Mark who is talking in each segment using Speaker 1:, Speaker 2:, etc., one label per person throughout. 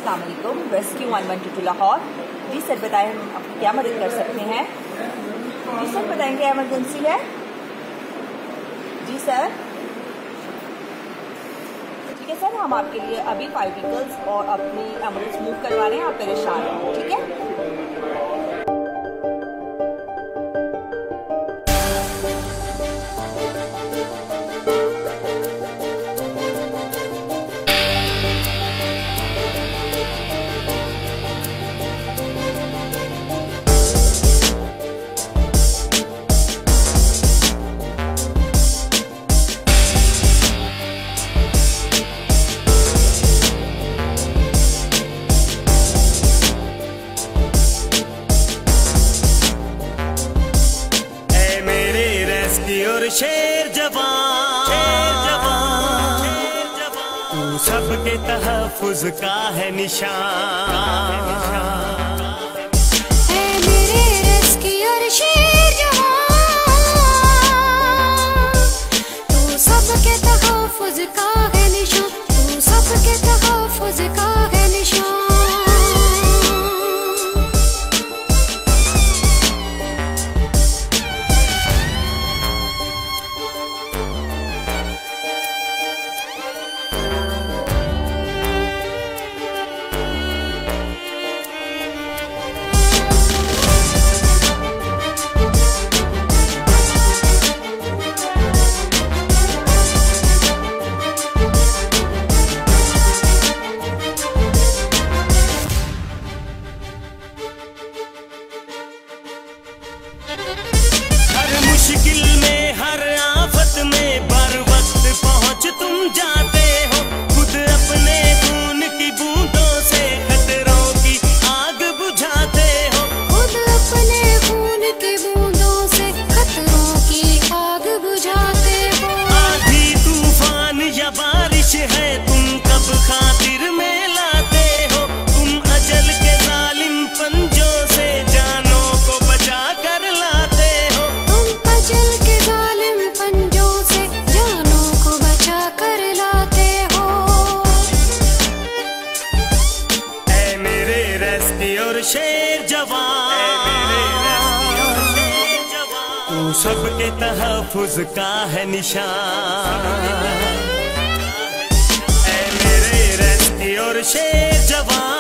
Speaker 1: अस्सलाम वालेकुम। रेस्क्यू 112 लाहौर। जी सर बताएं, हम आपकी क्या मदद कर सकते हैं? जी सर बताएं, क्या इमरजेंसी है? जी सर ठीक है सर, हम आपके लिए अभी 5 व्हीकल्स और अपनी एम्बुलेंस मूव करवा रहे हैं। आप परेशान हैं, ठीक है?
Speaker 2: शेर जवान, तू सबके तहफ़्फ़ुज़ का है निशान।
Speaker 3: है मेरे रेस्क्यूअर शेर जवान, तू सबके तहफ़्फ़ुज़ का है निशान, तू सबके तहफ़्फ़ुज़ का है निशान।
Speaker 2: मुश्किल में हर आफत में बर वक्त पहुँच तुम जाते हो, खुद अपने खून की बूंदों से खतरों की आग बुझाते हो,
Speaker 3: खुद अपने खून की बूंदों से खतरों की आग बुझाते हो।
Speaker 2: आंधी तूफान या बारिश है तुम कब खातिर में लाते हो, तुम अजल के जालिम पंजों से जानों को बचा कर लाते हो,
Speaker 3: तुम अजल के जालिम पंजों से जानों को बचा कर लाते हो।
Speaker 2: ऐ मेरे रेस्क्यूअर शेर जवान, तू सबके तहफ़्फ़ुज़ का है निशान। ऐ मेरे रेस्क्यूअर शेर जवान,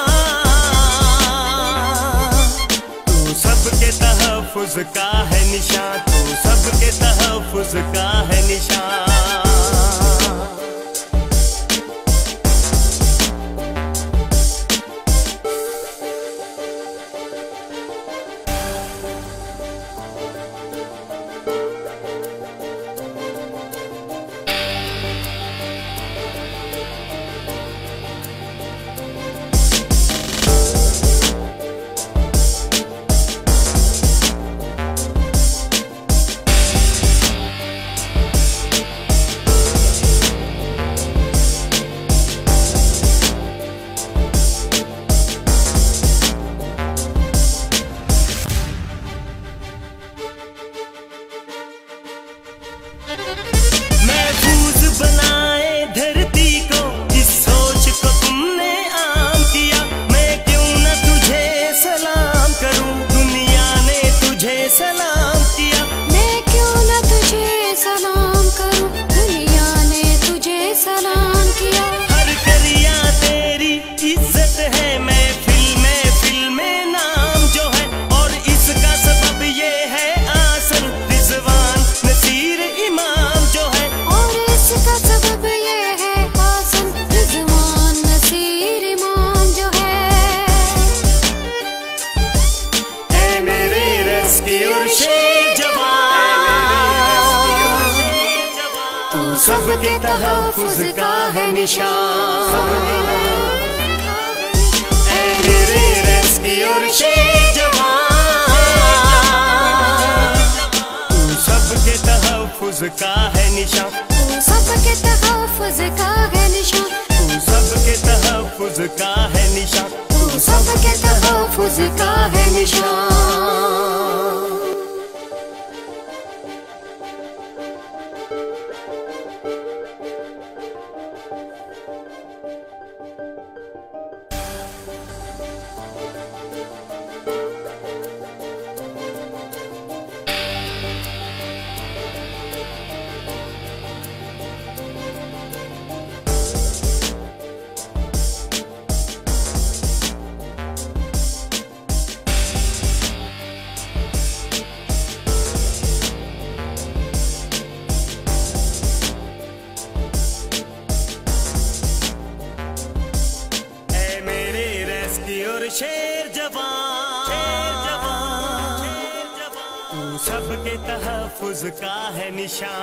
Speaker 2: तू सबके तहफ़्फ़ुज़ का है निशान, तू सबके तहफ़्फ़ुज़ का है निशान। महफूज बनाए धरती को, इस सोच को तुमने आम किया, मैं क्यों न तुझे सलाम करूं, दुनिया ने तुझे सलाम किया,
Speaker 3: मैं क्यों न तुझे सलाम करूं, दुनिया ने तुझे सलाम किया।
Speaker 2: हर करिया तेरी इज्जत है, महफिल में नाम जो है, और इसका सबब ये है आसन रिजवान नसीर इमाम जो है,
Speaker 3: और इसका सबब ये है आसन रिजवान नसीर इमाम जो है।
Speaker 2: ऐ मेरे रेस्क्यूअर शेर जवान, तू सबके तहफ़्फ़ुज़ का है निशान। ऐ मेरे रेस्क्यूअर शेर जवान, तू सबके तहफ़्फ़ुज़ का है निशान,
Speaker 3: तू सबके तहफ़्फ़ुज़ का है निशान,
Speaker 2: तू सबके तहफ़्फ़ुज़ का है निशान,
Speaker 3: तू सबके तहफ़्फ़ुज़ का है निशान।
Speaker 2: और शेर जवान, तू सबके तहफ़्फ़ुज़ का है निशान।